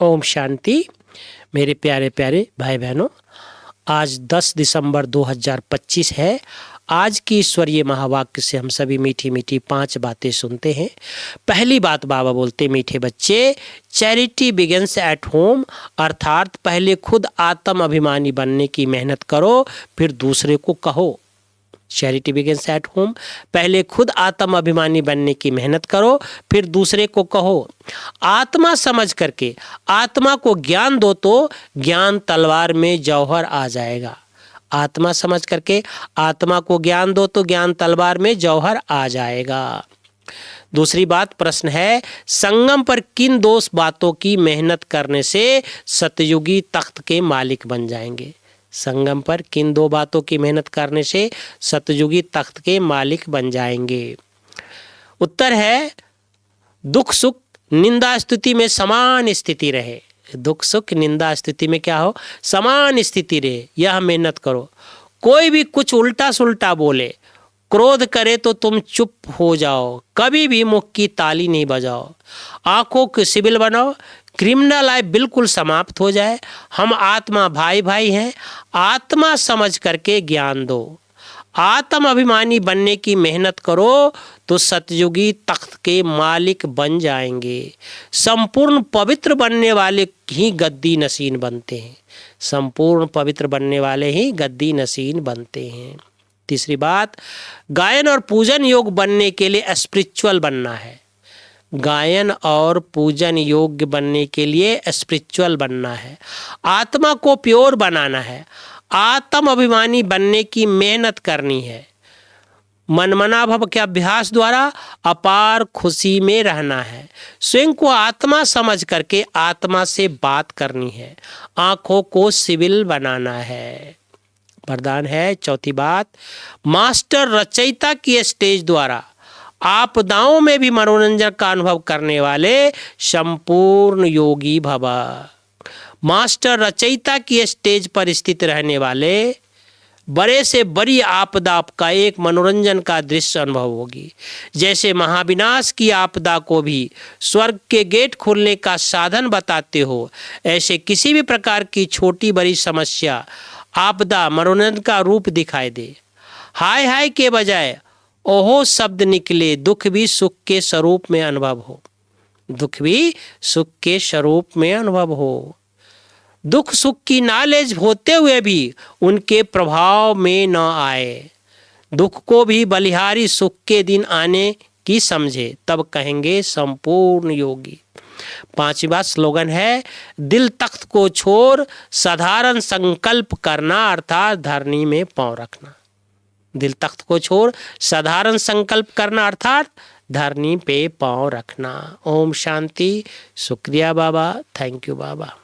ओम शांति। मेरे प्यारे प्यारे भाई बहनों, आज 10 दिसंबर 2025 है। आज की ईश्वरीय महावाक्य से हम सभी मीठी मीठी 5 बातें सुनते हैं। पहली बात बाबा बोलते, मीठे बच्चे, चैरिटी बिगिंस एट होम, अर्थात पहले खुद आत्म अभिमानी बनने की मेहनत करो, फिर दूसरे को कहो। चैरिटी बिगिंस एट होम, पहले खुद आत्म अभिमानी बनने की मेहनत करो, फिर दूसरे को कहो। आत्मा समझ करके आत्मा को ज्ञान दो तो ज्ञान तलवार में जौहर आ जाएगा। आत्मा समझ करके आत्मा को ज्ञान दो तो ज्ञान तलवार में जौहर आ जाएगा। दूसरी बात प्रश्न है, संगम पर किन 2 बातों की मेहनत करने से सतयुगी तख्त के मालिक बन जाएंगे? संगम पर किन 2 बातों की मेहनत करने से सतयुगी तख्त के मालिक बन जाएंगे? उत्तर है, दुख सुख निंदा स्तुति में समान स्थिति रहे। दुख सुख निंदा स्तुति में क्या हो? समान स्थिति रहे, यह मेहनत करो। कोई भी कुछ उल्टा सुल्टा बोले, क्रोध करे तो तुम चुप हो जाओ, कभी भी मुख की ताली नहीं बजाओ। आंखों की सिबिल बनाओ, क्रिमिनल लाइफ बिल्कुल समाप्त हो जाए। हम आत्मा भाई भाई हैं। आत्मा समझ करके ज्ञान दो। आत्म अभिमानी बनने की मेहनत करो तो सतयुगी तख्त के मालिक बन जाएंगे। संपूर्ण पवित्र बनने वाले ही गद्दी नसीन बनते हैं। संपूर्ण पवित्र बनने वाले ही गद्दी नसीन बनते हैं। तीसरी बात, गायन और पूजन योग बनने के लिए स्पिरिचुअल बनना है। गायन और पूजन योग्य बनने के लिए स्पिरिचुअल बनना है। आत्मा को प्योर बनाना है। आत्म अभिमानी बनने की मेहनत करनी है। मनमना भव के अभ्यास द्वारा अपार खुशी में रहना है। स्वयं को आत्मा समझ करके आत्मा से बात करनी है। आंखों को सिविल बनाना है। वरदान है चौथी बात, मास्टर रचयिता की स्टेज द्वारा आपदाओं में भी मनोरंजन का अनुभव करने वाले संपूर्ण योगी भव। मास्टर रचयिता की स्टेज पर स्थित रहने वाले बड़े से बड़ी आपदा का एक मनोरंजन का दृश्य अनुभव होगी। जैसे महाविनाश की आपदा को भी स्वर्ग के गेट खोलने का साधन बताते हो, ऐसे किसी भी प्रकार की छोटी बड़ी समस्या आपदा मनोरंजन का रूप दिखाई दे। हाय हाय के बजाय ओहो शब्द निकले, दुख भी सुख के स्वरूप में अनुभव हो। दुख भी सुख के स्वरूप में अनुभव हो। दुख सुख की नॉलेज होते हुए भी उनके प्रभाव में न आए। दुख को भी बलिहारी सुख के दिन आने की समझे, तब कहेंगे संपूर्ण योगी। 5वीं बात स्लोगन है, दिल तख्त को छोड़ साधारण संकल्प करना, अर्थात धरनी में पांव रखना। दिल तख्त को छोड़ साधारण संकल्प करना, अर्थात धरनी पे पांव रखना। ओम शांति। शुक्रिया बाबा, थैंक यू बाबा।